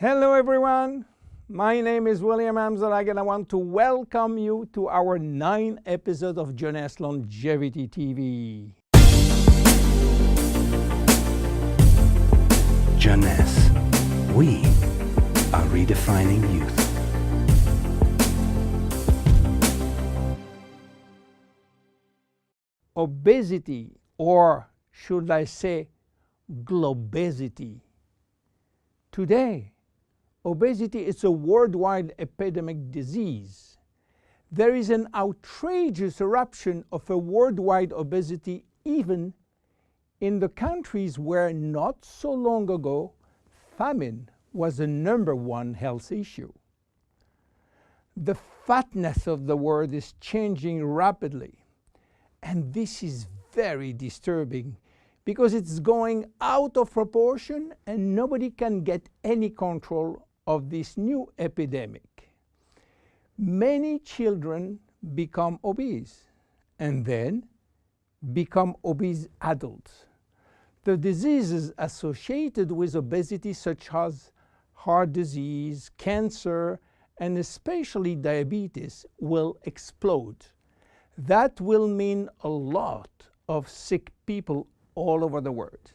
Hello everyone, my name is William Amzalag and I want to welcome you to our 9th episode of Jeunesse Longevity TV. Jeunesse, we are redefining youth. Obesity, or should I say globesity. Today, obesity is a worldwide epidemic disease. There is an outrageous eruption of a worldwide obesity even in the countries where not so long ago famine was the #1 health issue. The fatness of the world is changing rapidly, and this is very disturbing because it's going out of proportion and nobody can get any control of this new epidemic. Many children become obese and then become obese adults. The diseases associated with obesity, such as heart disease, cancer, and especially diabetes, will explode. That will mean a lot of sick people all over the world.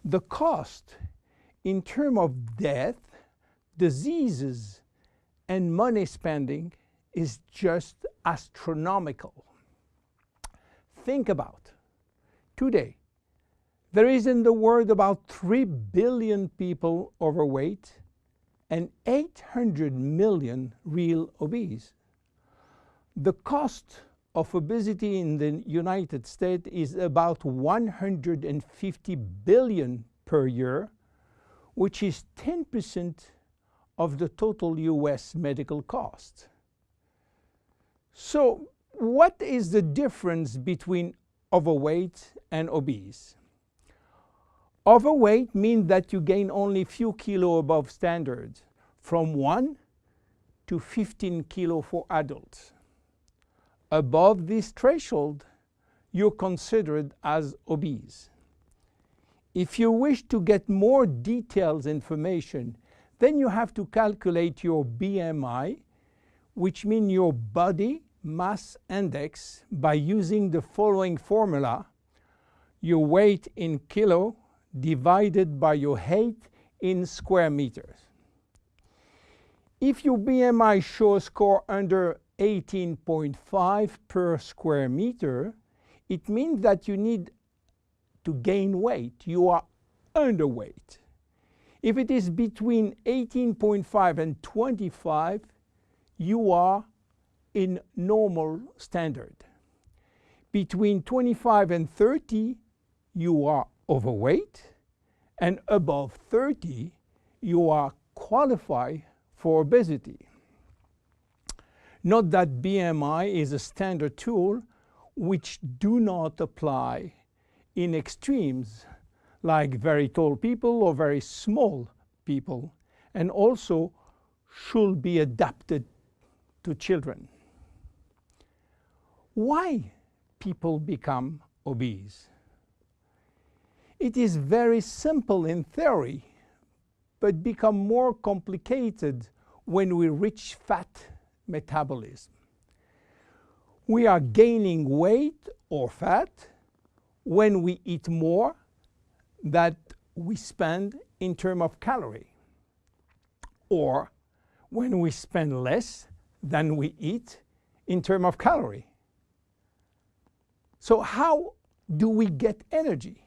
The cost in terms of death, diseases, and money spending is just astronomical. Think about today, there is in the world about 3 billion people overweight and 800 million real obese. The cost of obesity in the United States is about 150 billion per year, which is 10% of the total US medical cost. So what is the difference between overweight and obese? Overweight means that you gain only few kilos above standard, from 1 to 15 kilos for adults. Above this threshold, you're considered as obese. If you wish to get more detailed information, then you have to calculate your BMI, which means your body mass index, by using the following formula: your weight in kilo divided by your height in square meters. If your BMI shows score under 18.5 per square meter, it means that you need to gain weight. You are underweight. If it is between 18.5 and 25, you are in normal standard. Between 25 and 30, you are overweight, and above 30, you are qualified for obesity. Note that BMI is a standard tool which do not apply in extremes like very tall people or very small people, and also should be adapted to children. Why people become obese? It is very simple in theory, but become more complicated when we reach fat metabolism. We are gaining weight or fat when we eat more than we spend in terms of calorie, or when we spend less than we eat in terms of calorie. So how do we get energy?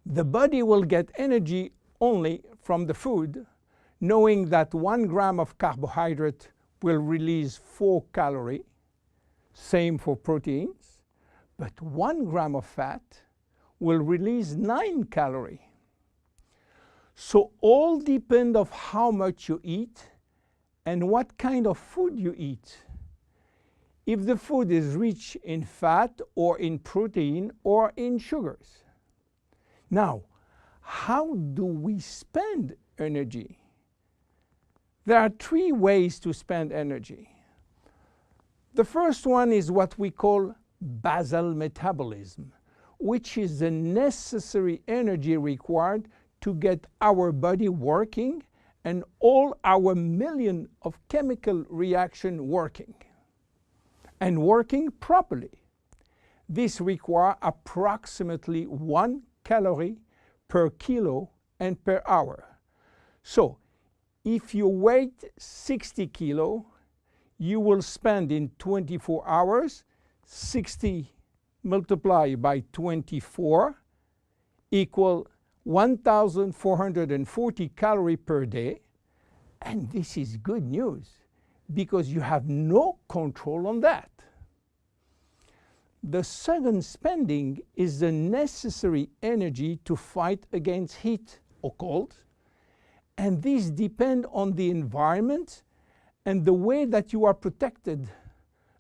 The body will get energy only from the food, knowing that 1 gram of carbohydrate will release 4 calories, same for proteins, but 1 gram of fat will release 9 calories. So all depend on how much you eat and what kind of food you eat. If the food is rich in fat or in protein or in sugars. Now, how do we spend energy? There are 3 ways to spend energy. The first one is what we call basal metabolism, which is the necessary energy required to get our body working and all our million of chemical reaction working and working properly. This requires approximately 1 calorie per kilo and per hour. So if you weigh 60 kilo, you will spend in 24 hours 60 multiplied by 24 equal 1,440 calories per day. And this is good news because you have no control on that. The second spending is the necessary energy to fight against heat or cold. And these depend on the environment and the way that you are protected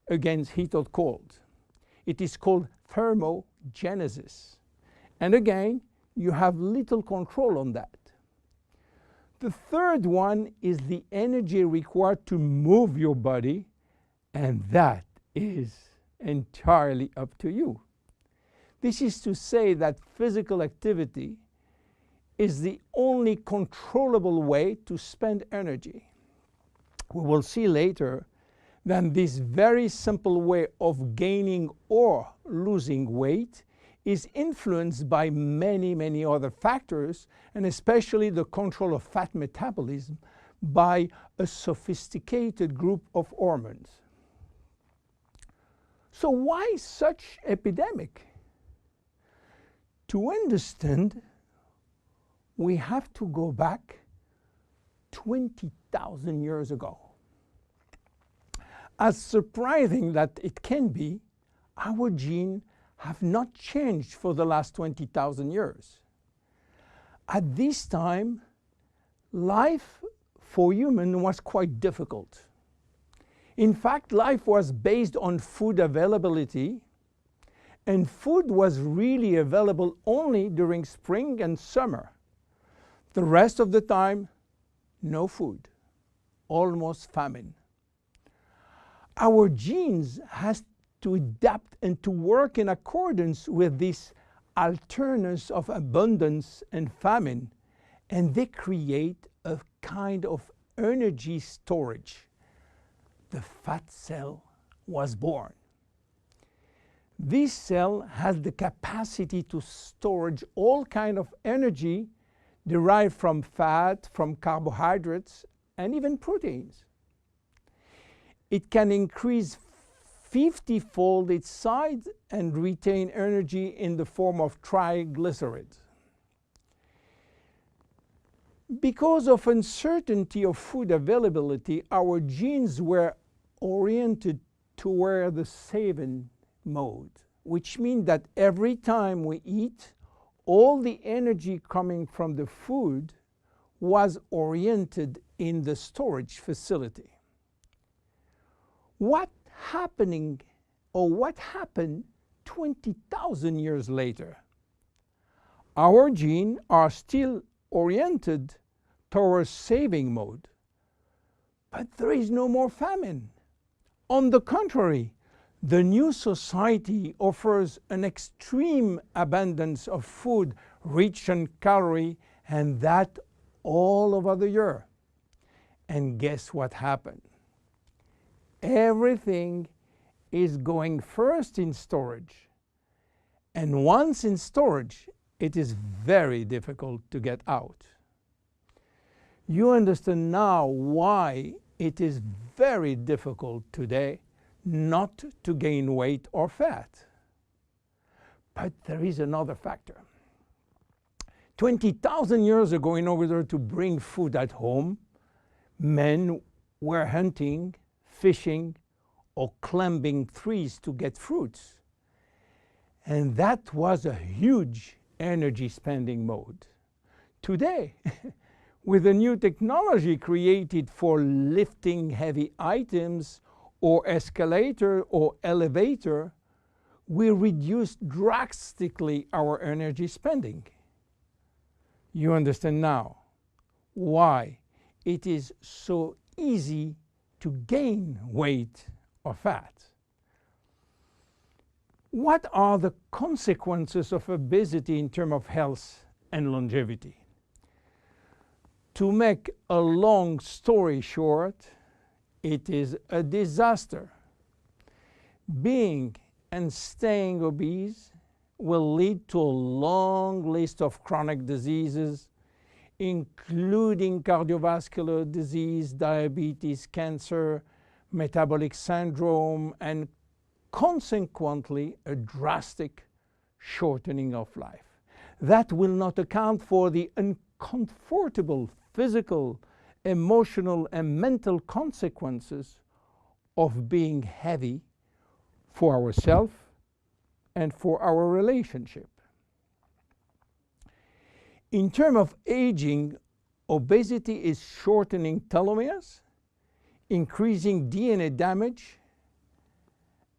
against heat or cold. It is called thermogenesis. And again, you have little control on that. The third one is the energy required to move your body, and that is entirely up to you. This is to say that physical activity is the only controllable way to spend energy. We will see later that this very simple way of gaining or losing weight is influenced by many other factors, and especially the control of fat metabolism by a sophisticated group of hormones. So why such epidemic? To understand, we have to go back 20,000 years ago. As surprising that it can be, our genes have not changed for the last 20,000 years. At this time, life for humans was quite difficult. In fact, life was based on food availability, and food was really available only during spring and summer. The rest of the time, no food, almost famine. Our genes has to adapt and to work in accordance with this alternance of abundance and famine, and they create a kind of energy storage. The fat cell was born. This cell has the capacity to storage all kind of energy derived from fat, from carbohydrates, and even proteins. It can increase 50-fold its size and retain energy in the form of triglycerides. Because of uncertainty of food availability, our genes were oriented toward the saving mode, which means that every time we eat, all the energy coming from the food was oriented in the storage facility. What happened 20,000 years later? Our genes are still oriented towards saving mode, but there is no more famine. On the contrary, the new society offers an extreme abundance of food rich in calories, and that all over the year. And guess what happened? Everything is going first in storage. And once in storage, it is very difficult to get out. You understand now why it is very difficult today not to gain weight or fat. But there is another factor. 20,000 years ago, in order to bring food at home, men were hunting, fishing, or climbing trees to get fruits. And that was a huge energy spending mode. Today, with a new technology created for lifting heavy items or escalator or elevator, we reduce drastically our energy spending. You understand now why it is so easy to gain weight or fat. What are the consequences of obesity in terms of health and longevity? To make a long story short, it is a disaster. Being and staying obese will lead to a long list of chronic diseases, including cardiovascular disease, diabetes, cancer, metabolic syndrome, and consequently a drastic shortening of life. That will not account for the uncomfortable physical, emotional, and mental consequences of being heavy for ourselves and for our relationship. In terms of aging, obesity is shortening telomeres, increasing DNA damage,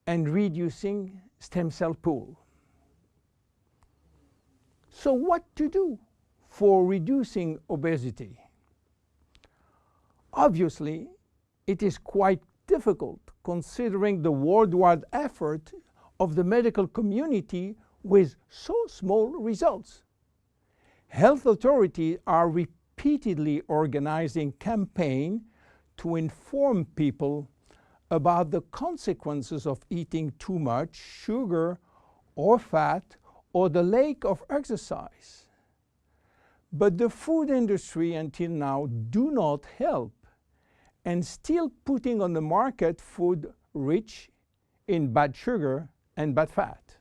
and reducing stem cell pool. So what to do for reducing obesity? Obviously, it is quite difficult considering the worldwide effort of the medical community with so small results. Health authorities are repeatedly organizing campaigns to inform people about the consequences of eating too much sugar or fat or the lack of exercise. But the food industry until now do not help and still putting on the market food rich in bad sugar and bad fat.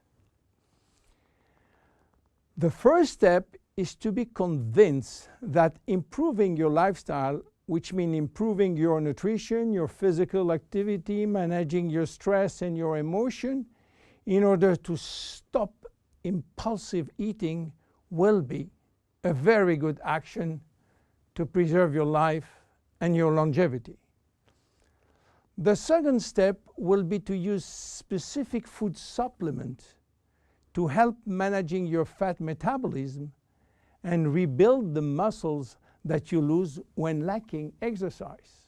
The first step is to be convinced that improving your lifestyle, which means improving your nutrition, your physical activity, managing your stress and your emotion, in order to stop impulsive eating, will be a very good action to preserve your life and your longevity. The second step will be to use specific food supplements to help managing your fat metabolism and rebuild the muscles that you lose when lacking exercise.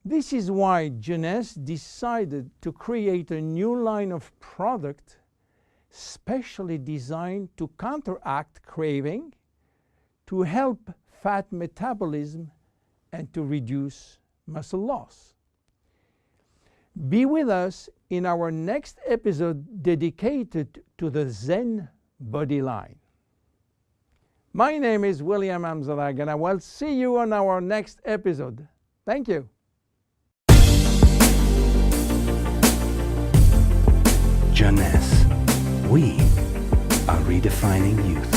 This is why Jeunesse decided to create a new line of product specially designed to counteract craving, to help fat metabolism, and to reduce muscle loss. Be with us in our next episode dedicated to the Zen Body line. My name is William Amzalag, and I will see you on our next episode. Thank you. Jeunesse. We are redefining youth.